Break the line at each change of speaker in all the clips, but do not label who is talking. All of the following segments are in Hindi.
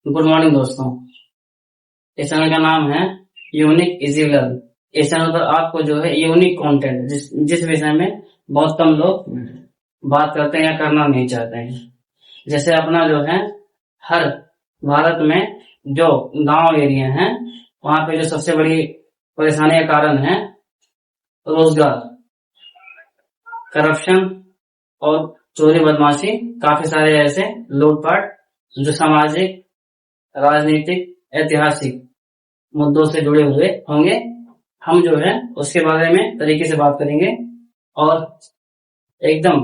गुड मॉर्निंग दोस्तों। इस चैनल का नाम है यूनिक इजी लर्न। इस चैनल पर आपको जो है यूनिक कंटेंट जिस विषय में बहुत कम लोग बात करते हैं या करना नहीं चाहते हैं, जैसे अपना जो है हर भारत में जो गांव एरिया हैं वहां पे जो सबसे बड़ी परेशानी का कारण है रोजगार, करप्शन और चोरी बदमाशी। काफी सारे ऐसे लूटपाट जो सामाजिक, राजनीतिक, ऐतिहासिक मुद्दों से जुड़े हुए होंगे, हम जो है उसके बारे में तरीके से बात करेंगे और एकदम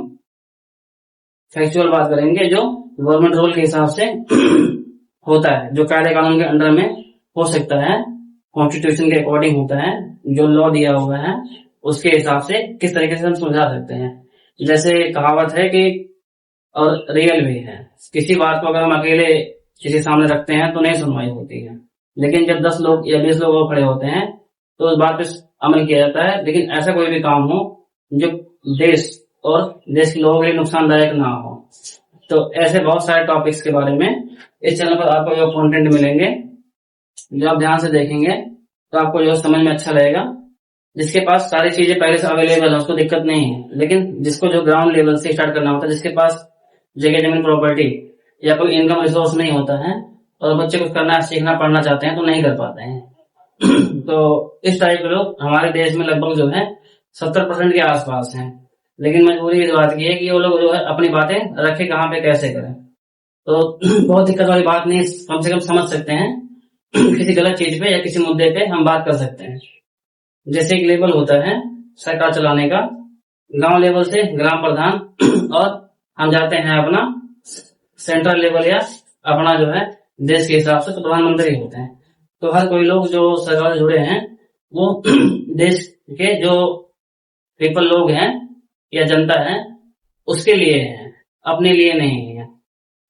फैक्चुअल बात करेंगे जो गवर्नमेंट रूल के हिसाब से होता है, जो कायदे कानून के अंडर में हो सकता है, कॉन्स्टिट्यूशन के अकॉर्डिंग होता है, जो लॉ दिया हुआ है उसके हिसाब से किस तरीके से हम समझा सकते हैं। जैसे कहावत है कि, और रियल भी है, किसी बात को अगर हम अकेले किसी सामने रखते हैं तो नहीं सुनवाई होती है, लेकिन जब 10 लोग या 20 लोग खड़े होते हैं तो उस बात पे अमल किया जाता है। लेकिन ऐसा कोई भी काम हो जो देश और देश के लोगों के लिए नुकसानदायक ना हो। तो ऐसे बहुत सारे टॉपिक्स के बारे में इस चैनल पर आपको जो कंटेंट मिलेंगे, जो आप ध्यान से देखेंगे तो आपको जो समझ में अच्छा लगेगा। जिसके पास सारी चीजें पहले से अवेलेबल है उसको दिक्कत नहीं है, लेकिन जिसको जो ग्राउंड लेवल से स्टार्ट करना होता है, जिसके पास जगह जमीन प्रॉपर्टी या कोई इनकम रिसोर्स नहीं होता है और बच्चे कुछ करना सीखना पढ़ना चाहते हैं तो नहीं कर पाते हैं तो इस टाइप के लोग हमारे देश में लगभग जो है 70% के आसपास हैं। लेकिन मजबूरी इस बात की है कि वो लोग जो है अपनी बातें रखे कहाँ पे कैसे करें, तो बहुत दिक्कत वाली बात नहीं, कम से कम समझ सकते हैं किसी गलत चीज पे या किसी मुद्दे पे हम बात कर सकते हैं। जैसे एक लेवल होता है सरकार चलाने का, गांव लेवल से ग्राम प्रधान और हम जाते हैं अपना सेंट्रल लेवल या अपना जो है देश के हिसाब से तो प्रधानमंत्री होते हैं। तो हर कोई लोग जो सरकार से जुड़े हैं वो देश के जो पीपल लोग हैं या जनता है उसके लिए है, अपने लिए नहीं है।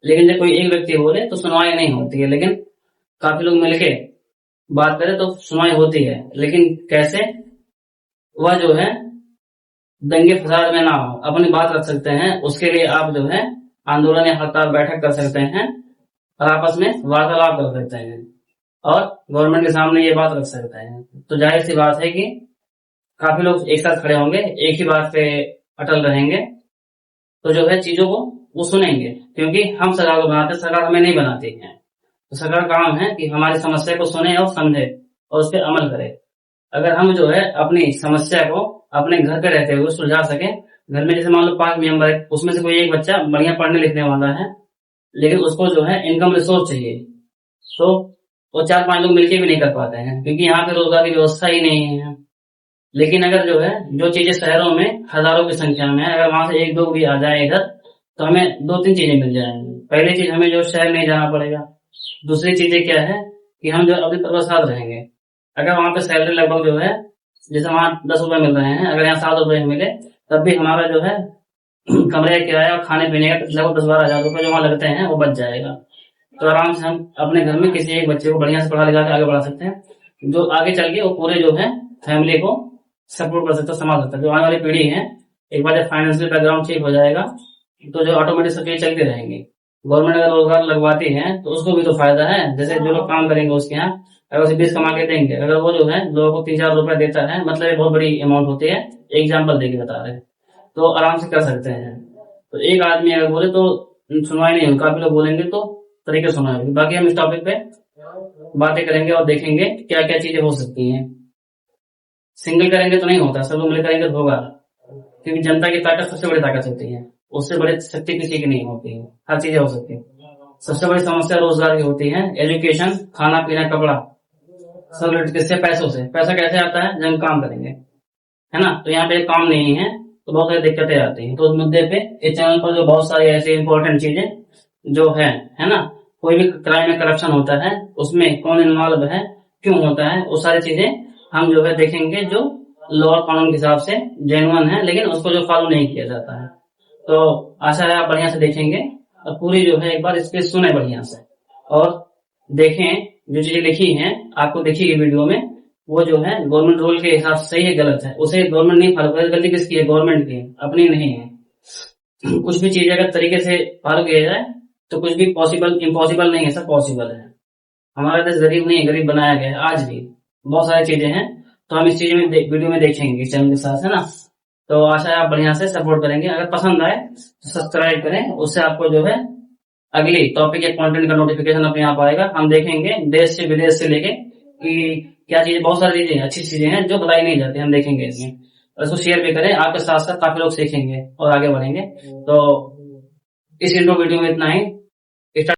लेकिन जब कोई एक व्यक्ति बोले तो सुनवाई नहीं होती है, लेकिन काफी लोग मिलके बात करें तो सुनवाई होती है। लेकिन कैसे, वह जो है दंगे फसाद में ना हो, अपनी बात रख सकते हैं। उसके लिए आप जो है आंदोलन या हड़ताल बैठक कर सकते हैं और आपस में वार्तालाप कर सकते हैं और गवर्नमेंट के सामने ये बात रख सकते हैं। तो जाहिर सी बात है कि काफी लोग एक साथ खड़े होंगे, एक ही बात पे अटल रहेंगे, तो जो है चीजों को वो सुनेंगे। क्योंकि हम सरकार को बनाते, सरकार हमें नहीं बनाती है। तो सरकार का काम है कि हमारी समस्या को सुने और समझे और उस पर अमल करे। अगर हम जो है अपनी समस्या को अपने घर पे रहते हुए सुलझा सके, घर में जैसे मान लो 5 मेंबर है, उसमें से कोई एक बच्चा बढ़िया पढ़ने लिखने वाला है लेकिन उसको जो है इनकम रिसोर्स चाहिए, तो वो 4-5 लोग मिलके भी नहीं कर पाते हैं क्योंकि यहाँ पे रोजगार की व्यवस्था ही नहीं है। लेकिन अगर जो है जो चीजें शहरों में हजारों की संख्या में है, अगर वहां से 1-2 भी आ जाए इधर तो हमें 2-3 चीजें मिल जाएंगी। पहली चीज, हमें जो शहर नहीं जाना पड़ेगा। दूसरी चीजें क्या है कि हम जो अपने प्रसाद रहेंगे। अगर वहां पे सैलरी लगभग जो है जैसे वहां 10 रुपए मिल रहे हैं, अगर यहाँ 7 रुपए मिले तब भी हमारा जो है कमरे का किराया और खाने पीने का लगभग 10-12 हजार रुपए जो वहां लगते हैं वो बच जाएगा। तो आराम से हम अपने घर में किसी एक बच्चे को बढ़िया से पढ़ा लिखा के आगे बढ़ा सकते हैं, जो आगे चल के वो पूरे जो है फैमिली को सपोर्ट कर सकता है, संभाल सकता है। जो आने वाली पीढ़ी है, एक बार जब फाइनेंशियल बैकग्राउंड ठीक हो जाएगा तो जो ऑटोमेटिक सब चीजें चलती रहेंगी। गवर्नमेंट अगर रोजगार लगवाती है तो उसको भी तो फायदा है। जैसे जो लोग काम करेंगे उसके यहाँ अगर उसे 20 कमा के देंगे, अगर वो जो है लोगों को 3-4 रुपए देता है, मतलब ये बहुत बड़ी अमाउंट होती है, एग्जाम्पल देके बता रहे हैं, तो आराम से कर सकते हैं। तो एक आदमी अगर बोले तो सुनवाई नहीं होगी, काफी लोग बोलेंगे तो तरीके सुनवाई होगी। बाकी हम इस टॉपिक पे बातें करेंगे और देखेंगे क्या क्या चीजें हो सकती हैं। सिंगल करेंगे तो नहीं होता, सब लोग मिलकर करेंगे तो होगा, क्योंकि जनता की ताकत सबसे बड़ी ताकत होती है, उससे बड़ी शक्ति किसी की नहीं होती है। हर चीजें हो सकती है। सबसे बड़ी समस्या रोजगार की होती है, एजुकेशन, खाना पीना, कपड़ा, सब किससे? पैसों से। पैसा कैसे आता है? जब हम काम करेंगे, है ना। तो यहाँ पे काम नहीं है तो बहुत सारी दिक्कतें आती हैं। तो उस मुद्दे पे इस चैनल पर जो बहुत सारी ऐसी इंपॉर्टेंट चीजें जो है ना, कोई भी क्राइम में करप्शन होता है उसमें कौन इन्वॉल्व है, क्यों होता है, वो सारी चीजें हम जो है देखेंगे जो लॉ और कानून के हिसाब से जेन्युइन है, लेकिन उसको जो फॉलो नहीं किया जाता है। तो आशा है आप बढ़िया से देखेंगे और पूरी जो है एक बार इसके सुने बढ़िया से और देखें जो चीजें लिखी हैं आपको दिखेगी वीडियो में, वो जो है गवर्नमेंट रूल के हिसाब से सही है गलत है, उसे गवर्नमेंट नहीं फॉलो करे। गलती किसकी है? गवर्नमेंट की, अपनी नहीं है। कुछ भी चीज अगर तरीके से फॉलो किया जाए तो कुछ भी पॉसिबल इम्पॉसिबल नहीं है, सब पॉसिबल है। हमारा देश गरीब नहीं है, गरीब बनाया गया है आज भी। बहुत सारी चीजें हैं, तो हम इस चीज में वीडियो में देखेंगे इस चैनल के साथ, है ना। तो आशा है आप बढ़िया से सपोर्ट करेंगे। अगर पसंद आए तो सब्सक्राइब करें, उससे आपको जो है अगली टॉपिक या कंटेंट का नोटिफिकेशन अपने आप आएगा। हम देखेंगे देश से विदेश से लेके कि क्या चीजें, बहुत सारी चीजें अच्छी चीजें हैं जो बताई नहीं जाती, हम देखेंगे इसमें। और इसको शेयर भी करें, आपके साथ साथ काफी लोग सीखेंगे और आगे बढ़ेंगे। तो इस इंट्रो वीडियो में इतना ही।